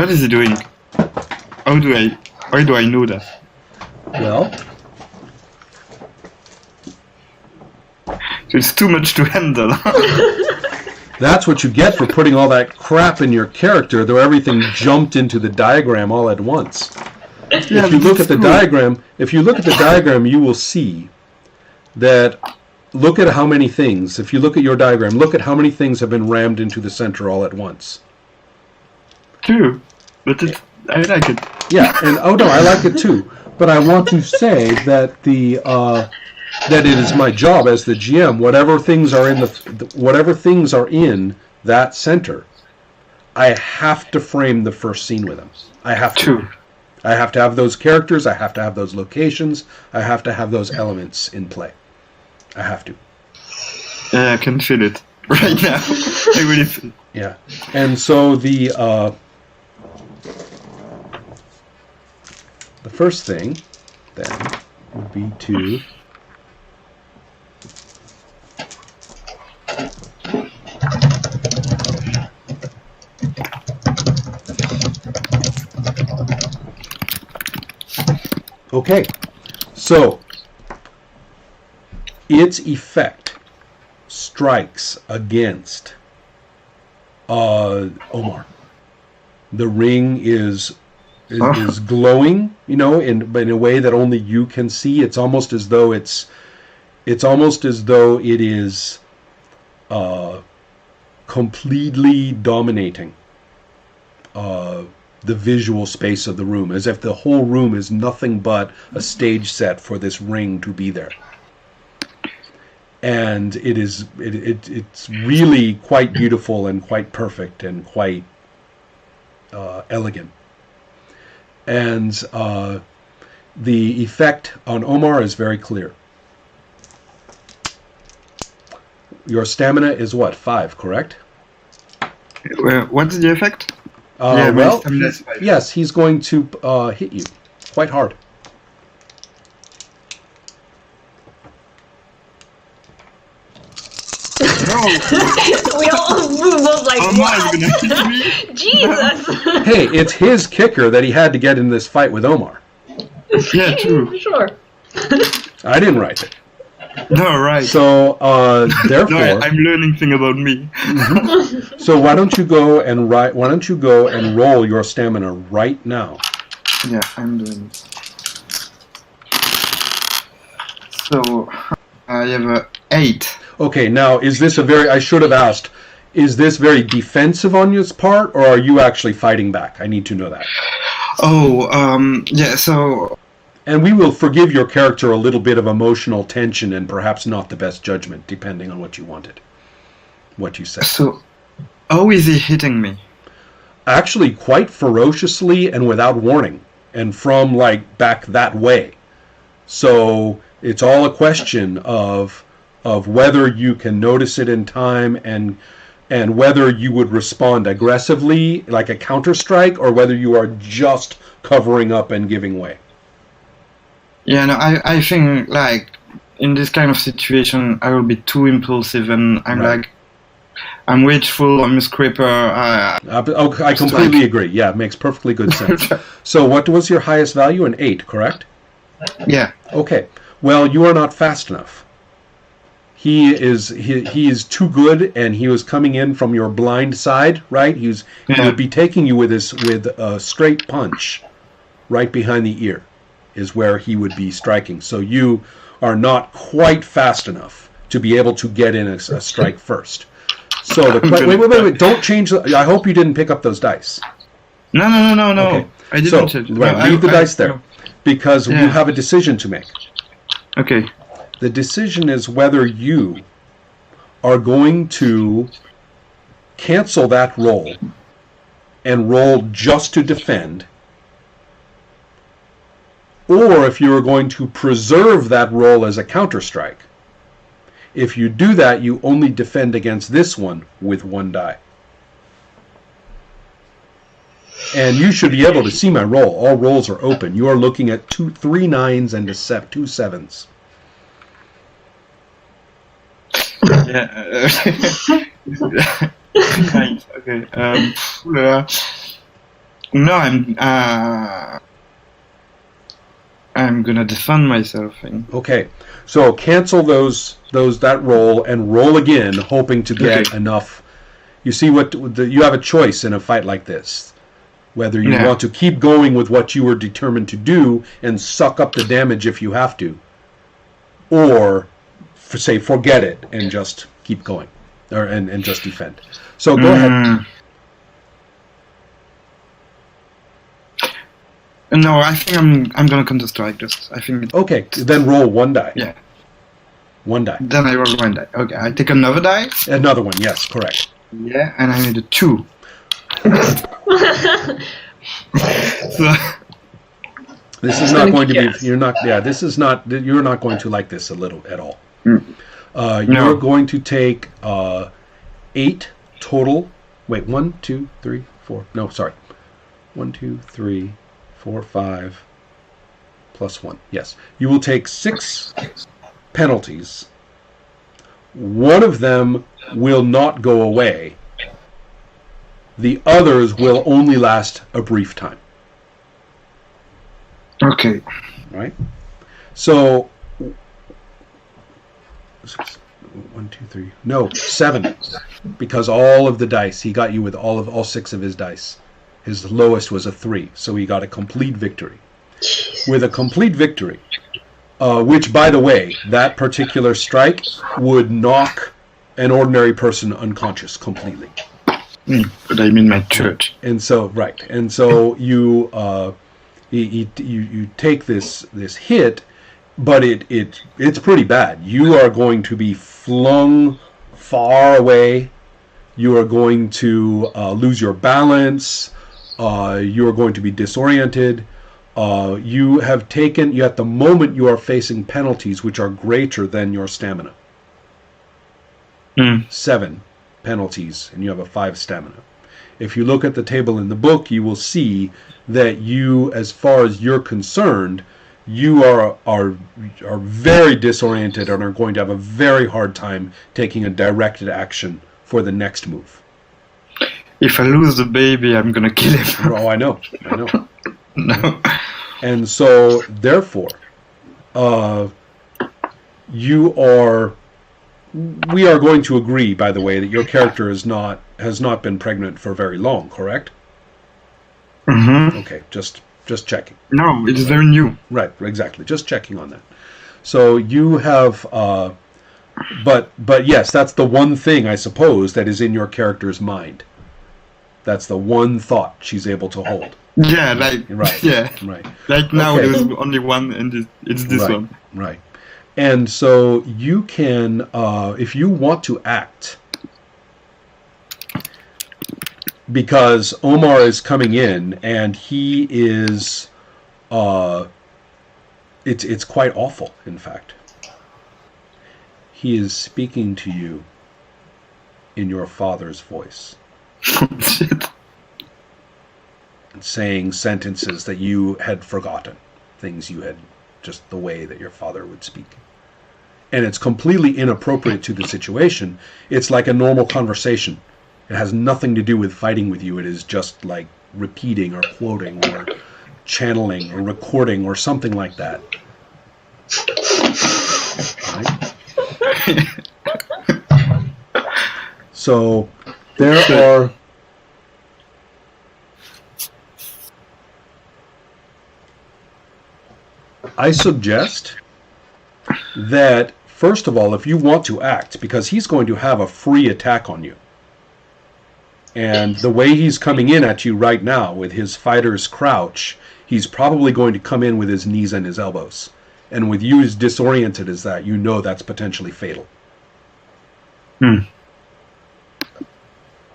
What is he doing? Why do I know that? Well, It's too much to handle. that's what you get for putting all that crap in your character, though everything jumped into the diagram all at once. Yeah, If you look at the cool. diagram, you will see that. Look at how many things. If you look at your diagram, look at how many things have been rammed into the center all at once. True, but I like it. Yeah, and oh no, I like it too. But I want to say that that it is my job as the GM. Whatever things are in that center, I have to frame the first scene with them. I have to. True. I have to have those characters. I have to have those locations. I have to have those elements in play. I have to. Yeah, I can feel it right now. I really feel it. Yeah, and so the first thing then would be to okay, so its effect strikes against Omar. The ring is glowing, in a way that only you can see. It's almost as though it is completely dominating the visual space of the room, as if the whole room is nothing but a stage set for this ring to be there. And it's really quite beautiful and quite perfect and quite elegant. And the effect on Omar is very clear. Your stamina is what, 5, correct? What's the effect? Well, yes, he's going to hit you quite hard. No. we both like, Omar what? is gonna hit me. Jesus! Hey, it's his kicker that he had to get in this fight with Omar. Yeah, true. Sure. I didn't write it. No, right. So, therefore, No, I'm learning things about me. so why don't you go and roll your stamina right now? Yeah, I'm doing it. So, I have a 8. Okay, now, is this I should have asked, is this very defensive on your part, or are you actually fighting back? I need to know that. Oh, yeah, so... And we will forgive your character a little bit of emotional tension and perhaps not the best judgment, depending on what you wanted, what you said. So, how is he hitting me? Actually, quite ferociously and without warning, and from, back that way. So, it's all a question of whether you can notice it in time and whether you would respond aggressively, like a counter-strike, or whether you are just covering up and giving way. Yeah, no, I think, in this kind of situation, I will be too impulsive, and I'm Right. I'm rageful, I'm a scraper. I completely agree. Yeah, it makes perfectly good sense. So what was your highest value? An 8, correct? Yeah. Okay. Well, you are not fast enough. He is too good, and he was coming in from your blind side, right? He would be taking you with a straight punch right behind the ear is where he would be striking. So you are not quite fast enough to be able to get in a strike first. So wait! Don't change. I hope you didn't pick up those dice. No. Okay. I didn't. So leave the dice there, because you have a decision to make. Okay. The decision is whether you are going to cancel that roll and roll just to defend, or if you are going to preserve that roll as a counter-strike. If you do that, you only defend against this one with 1 die. And you should be able to see my roll. All rolls are open. You are looking at 3 9s and 2 7s. Yeah. Nice. Okay. No, I'm gonna defend myself. Okay, so cancel that roll and roll again, hoping to get Okay. enough. You see you have a choice in a fight like this, whether you Yeah. want to keep going with what you were determined to do and suck up the damage if you have to, or say forget it and just keep going, and just defend. So go ahead. No, I think I'm gonna counter strike. Just I think. Okay, then roll one die. Yeah. One die. Then I roll one die. Okay, I take another die. Another one. Yes, correct. Yeah, and I need a 2. So, This is not going to be. Yes. You're not. Yeah. This is not. You're not going to like this a little at all. No. You're going to take 8 total. Wait, 1, 2, 3, 4. No, sorry. 1, 2, 3, 4, 5 plus 1. Yes. You will take 6 penalties. One of them will not go away. The others will only last a brief time. okay. Right? So 1, 2, 3. No, 7. Because all of the dice, he got you with all 6 of his dice. His lowest was a 3, so he got a complete victory. With a complete victory, which, by the way, that particular strike would knock an ordinary person unconscious completely. But I'm in my church. And so, right, and so you take this hit, but it's pretty bad. You are going to be flung far away. You are going to lose your balance. You are going to be disoriented. You at the moment you are facing penalties which are greater than your stamina. 7 penalties, and you have a 5 stamina. If you look at the table in the book, you will see that you, as far as you're concerned, you are very disoriented and are going to have a very hard time taking a directed action for the next move. If I lose the baby, I'm gonna kill him. Oh, I know. No. And so, therefore, we are going to agree, by the way, that your character has not been pregnant for very long, correct? Mm-hmm. Okay, just checking. No, it's very new. Right, exactly. Just checking on that. So you have, but yes, that's the one thing, I suppose, that is in your character's mind. That's the one thought she's able to hold. Yeah, like Right. Yeah, Right. like now Okay. there's only one, and it's this Right. one. Right. And so you can, if you want to act, because Omar is coming in and he is, it's quite awful, in fact. He is speaking to you in your father's voice, Shit. saying sentences that you had forgotten, things you had, just the way that your father would speak. And it's completely inappropriate to the situation. It's like a normal conversation. It has nothing to do with fighting with you. It is just like repeating or quoting or channeling or recording or something like that. Right? So there are... I suggest that, first of all, if you want to act, because he's going to have a free attack on you, and the way he's coming in at you right now with his fighter's crouch, he's probably going to come in with his knees and his elbows. And with you as disoriented as that, you know that's potentially fatal.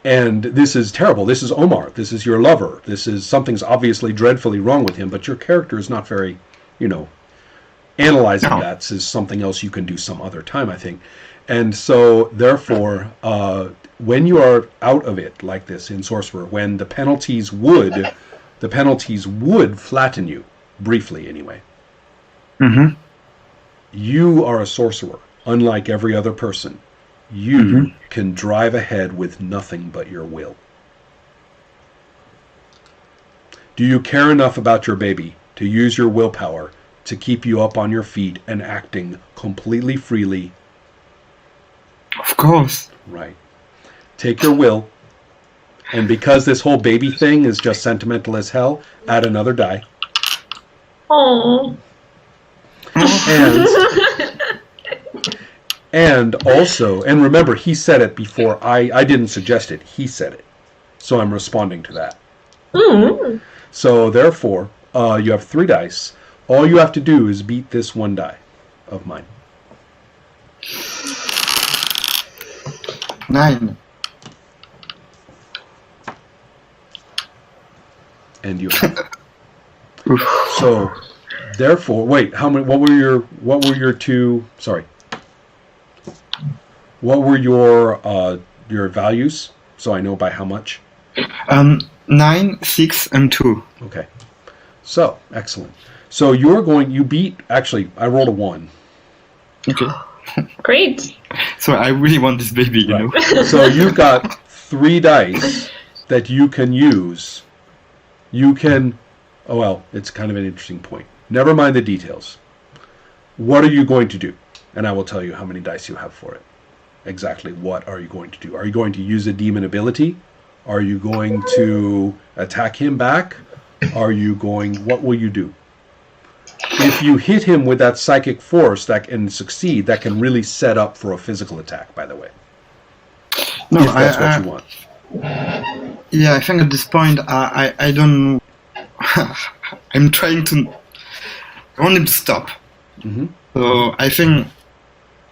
And this is terrible. This is Omar. This is your lover. Something's obviously dreadfully wrong with him, but your character is not very, analyzing that is something else you can do some other time, I think. And so, therefore, when you are out of it like this in Sorcerer, when the penalties would flatten you, briefly anyway. Mm-hmm. You are a sorcerer, unlike every other person. You can drive ahead with nothing but your will. Do you care enough about your baby to use your willpower to keep you up on your feet and acting completely freely? Of course. Right. Take your will, and because this whole baby thing is just sentimental as hell, add another die. Oh. And also, and remember, he said it before. I didn't suggest it. He said it. So I'm responding to that. Mm. So therefore, you have 3 dice. All you have to do is beat this 1 die of mine. 9. And you have. So therefore, wait, how many? What were your 2? Sorry. What were your values? So I know by how much. 9, 6, and 2. Okay. So excellent. So you beat. Actually, I rolled a 1. Okay. Great. So I really want this baby, you know. So you've got 3 dice that you can use. You can. Oh well, it's kind of an interesting point. Never mind the details. What are you going to do? And I will tell you how many dice you have for it. Exactly what are you going to do? Are you going to use a demon ability? Are you going to attack him back? What will you do? If you hit him with that psychic force and succeed, that can really set up for a physical attack, by the way. No, if that's what you want. Yeah, I think at this point, I don't. I'm trying to. I want him to stop. Mm-hmm. So I think.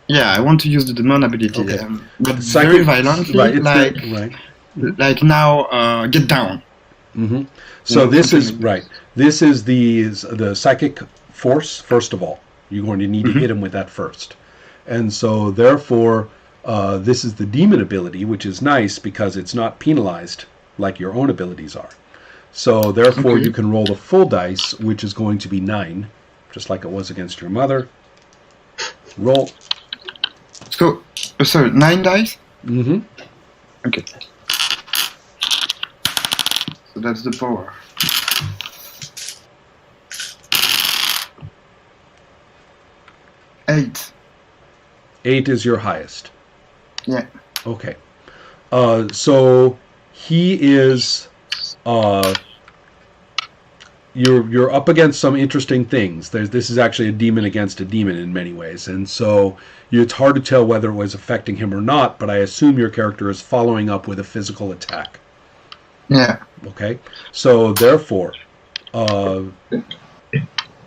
Yeah, I want to use the demon ability, Okay. but Psychic, very violently, right. like now, get down. Mm-hmm. So this is right. This is the psychic force. First of all, you're going to need to hit him with that first, and so therefore, this is the demon ability, which is nice because it's not penalized like your own abilities are. So therefore, you can roll the full dice, which is going to be 9, just like it was against your mother. Roll. So, sorry, 9 dice? Mm-hmm. Okay. So that's the power. Eight. 8 is your highest. Yeah. Okay. So he is. You're up against some interesting things. This is actually a demon against a demon in many ways, and so it's hard to tell whether it was affecting him or not. But I assume your character is following up with a physical attack. Yeah. Okay. So therefore,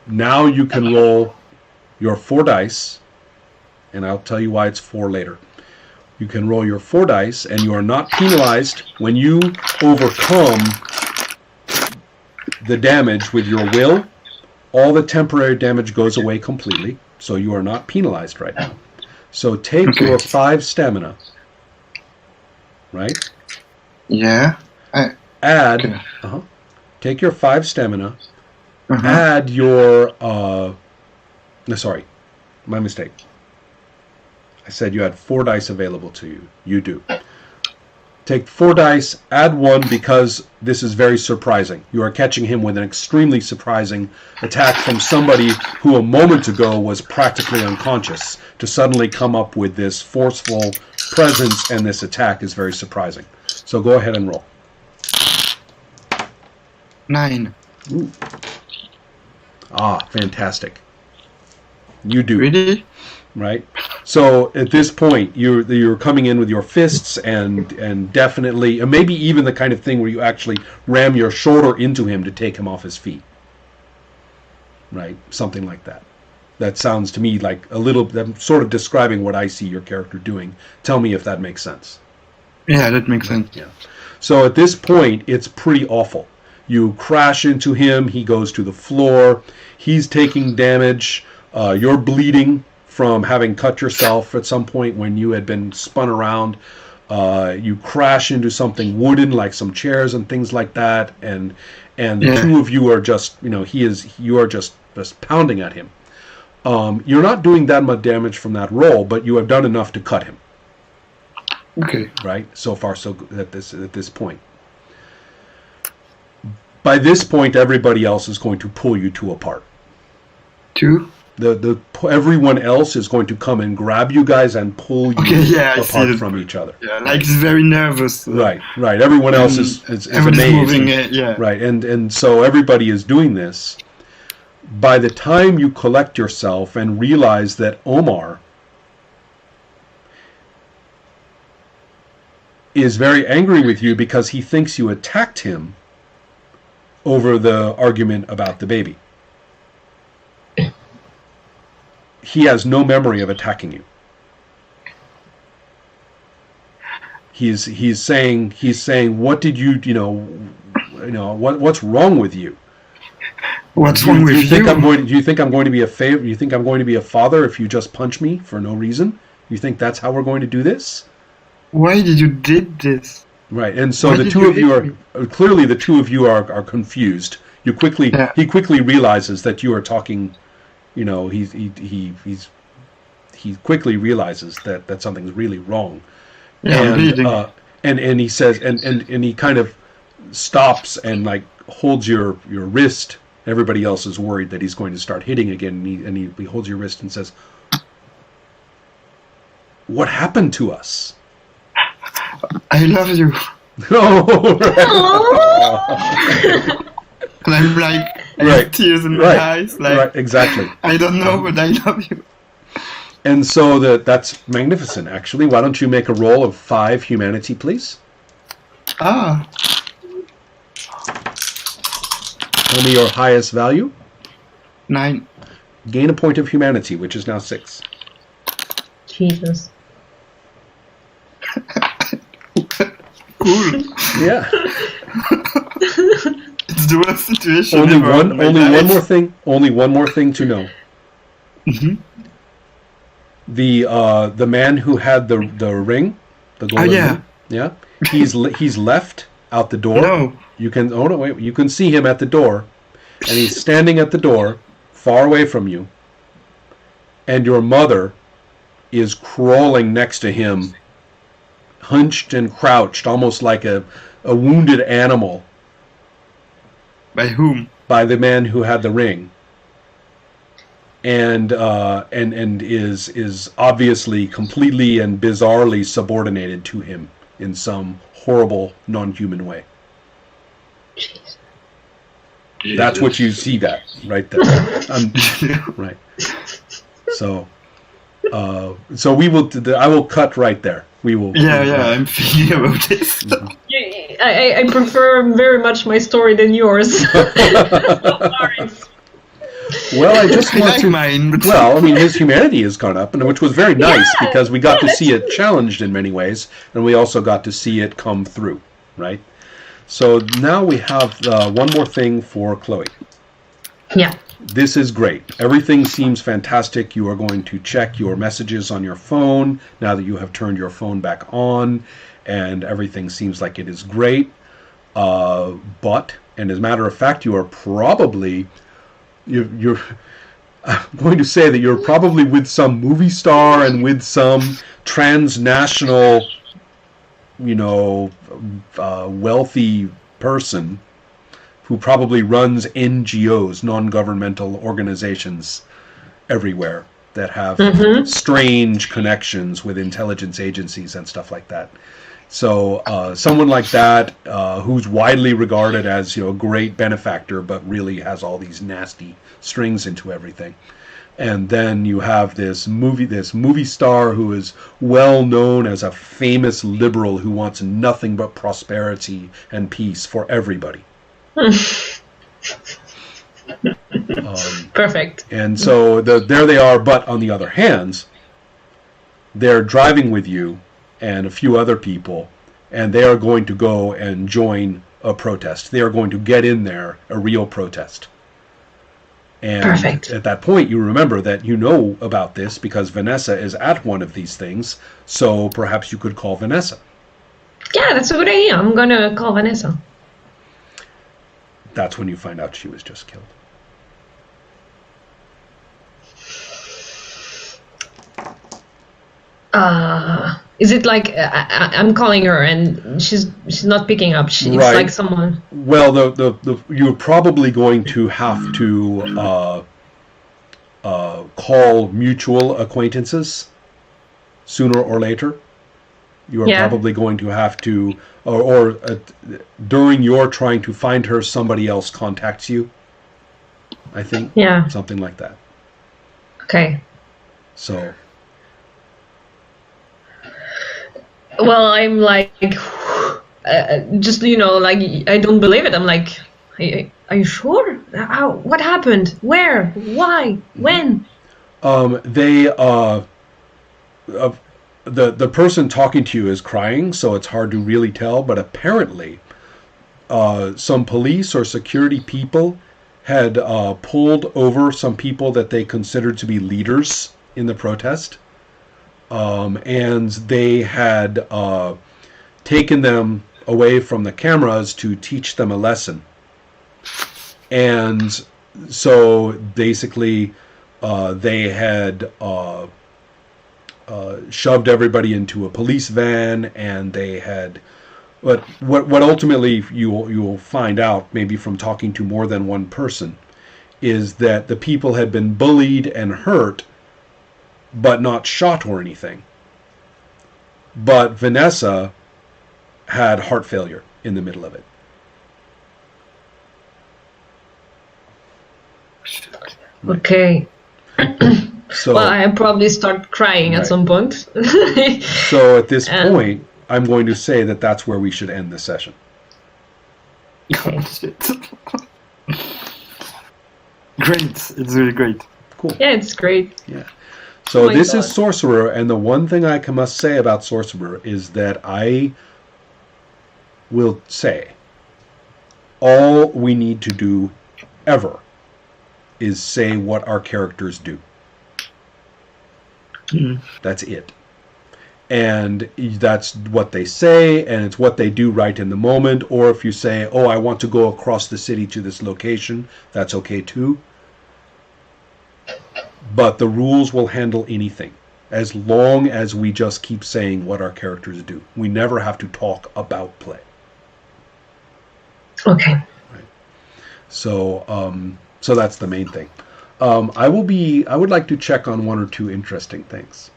now you can roll your 4 dice, and I'll tell you why it's 4 later. You can roll your 4 dice, and you are not penalized when you overcome the damage with your will. All the temporary damage goes away completely, so you are not penalized right now. So take your 5 stamina, right? Yeah. Add, Okay. Take your 5 stamina, add your, no, sorry, my mistake. I said you had 4 dice available to you. You do. Take 4 dice, add 1 because this is very surprising. You are catching him with an extremely surprising attack from somebody who a moment ago was practically unconscious. To suddenly come up with this forceful presence and this attack is very surprising. So go ahead and roll. 9. Ooh. Ah, fantastic. You do. Really? Right? So at this point, you're coming in with your fists and definitely, and maybe even the kind of thing where you actually ram your shoulder into him to take him off his feet. Right? Something like that. That sounds to me like I'm sort of describing what I see your character doing. Tell me if that makes sense. Yeah, that makes sense. Yeah. So at this point, it's pretty awful. You crash into him. He goes to the floor. He's taking damage. You're bleeding from having cut yourself at some point when you had been spun around. You crash into something wooden, like some chairs and things like that, and the two of you are just, you are just pounding at him. You're not doing that much damage from that roll, but you have done enough to cut him. Okay. Right? So far, so good at this point. By this point, everybody else is going to pull you two apart. Two? Everyone else is going to come and grab you guys and pull you apart from each other. Yeah, like it's very nervous. Right. Everyone else is everybody's amazed. moving. Right, and so everybody is doing this. By the time you collect yourself and realize that Omar is very angry with you because he thinks you attacked him over the argument about the baby. He has no memory of attacking you. He's saying, what did you what's wrong with you? What's wrong with you? Do you think I'm going to be a favor? You think I'm going to be a father if you just punch me for no reason? You think that's how we're going to do this? Why did you did this? Right, and so the two of you are confused. He quickly realizes that you are talking. He quickly realizes that something's really wrong. Yeah, and he says, and he kind of stops and like holds your wrist. Everybody else is worried that he's going to start hitting again, and he holds your wrist and says, "What happened to us?" I love you. And I'm like, I have tears in my eyes. Like, right, exactly. I don't know, but I love you. And so that's magnificent, actually. Why don't you make a roll of 5 humanity, please? Ah. Tell me your highest value. 9. Gain a point of humanity, which is now 6. Jesus. Cool. Yeah. It's the worst situation Only ever. Only one more thing to know. Mm-hmm. The man who had the ring, the golden ring, yeah, he's left out the door. No. You can see him at the door, and he's standing at the door, far away from you, and your mother is crawling next to him, hunched and crouched, almost like a wounded animal. By whom? By the man who had the ring. And is obviously completely and bizarrely subordinated to him in some horrible non-human way. Jesus. That's what you see right there. Right. So we will. I will cut right there. We will. Yeah. I'm thinking about this. Mm-hmm. I prefer very much my story than yours. Sorry. Well, I just want like to. Mine, but Well, I mean, his humanity has gone up, and which was very nice because we got to see it challenged in many ways, and we also got to see it come through, right? So now we have one more thing for Chloe. Yeah. This is great. Everything seems fantastic. You are going to check your messages on your phone now that you have turned your phone back on, and everything seems like it is great. But, and as a matter of fact, you are probably... You're I'm going to say that you're probably with some movie star and with some transnational, wealthy person who probably runs NGOs, non-governmental organizations, everywhere that have strange connections with intelligence agencies and stuff like that. So someone like that, who's widely regarded as a great benefactor, but really has all these nasty strings into everything. And then you have this movie star who is well known as a famous liberal who wants nothing but prosperity and peace for everybody. Perfect. And so there they are. But on the other hand, they're driving with you and a few other people, and they are going to go and join a protest. They are going to get in there, a real protest. And Perfect. At that point, you remember that you know about this because Vanessa is at one of these things, so perhaps you could call Vanessa. Yeah, that's a good idea. I'm going to call Vanessa. That's when you find out she was just killed. Is it like I'm calling her and she's not picking up? It's Right. like someone. Well, you're probably going to have to call mutual acquaintances sooner or later. You are Yeah. probably going to have to, or during your trying to find her, somebody else contacts you. I think. Yeah. Something like that. Okay. So. Well, I'm like, just like I don't believe it. I'm like, are you sure? How? What happened? Where? Why? When? The person talking to you is crying, so it's hard to really tell. But apparently, some police or security people had pulled over some people that they considered to be leaders in the protest. And they had taken them away from the cameras to teach them a lesson. And so basically, they had shoved everybody into a police van, and they had. But what ultimately you will find out, maybe from talking to more than one person, is that the people had been bullied and hurt, but not shot or anything. But Vanessa had heart failure in the middle of it. Okay. So, well, I probably start crying at some point. So at this point, I'm going to say that that's where we should end the session. Okay. Great. It's really great. Cool. Yeah, it's great. Yeah. So my this God. is Sorcerer, and the one thing I must say about Sorcerer is that I will say all we need to do ever is say what our characters do. That's it. And that's what they say, and it's what they do right in the moment. Or if you say, oh, I want to go across the city to this location, that's okay too. But the rules will handle anything, as long as we just keep saying what our characters do. We never have to talk about play. Okay. So, so that's the main thing. I would like to check on one or two interesting things.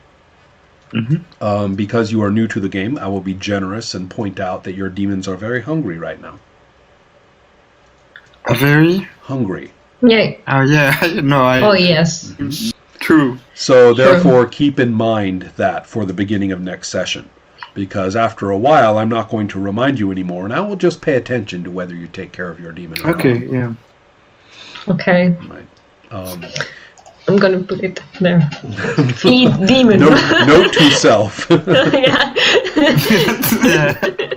Mm-hmm. Because you are new to the game, I will be generous and point out that your demons are very hungry right now. Very Hungry. Yeah. Oh yeah. No. Oh yes. True. So therefore, keep in mind that for the beginning of next session. Because after a while, I'm not going to remind you anymore, and I will just pay attention to whether you take care of your demon or Okay. not. Yeah. Okay. Right. I'm gonna put it there. Feed demon. Note to self. yeah. Yeah.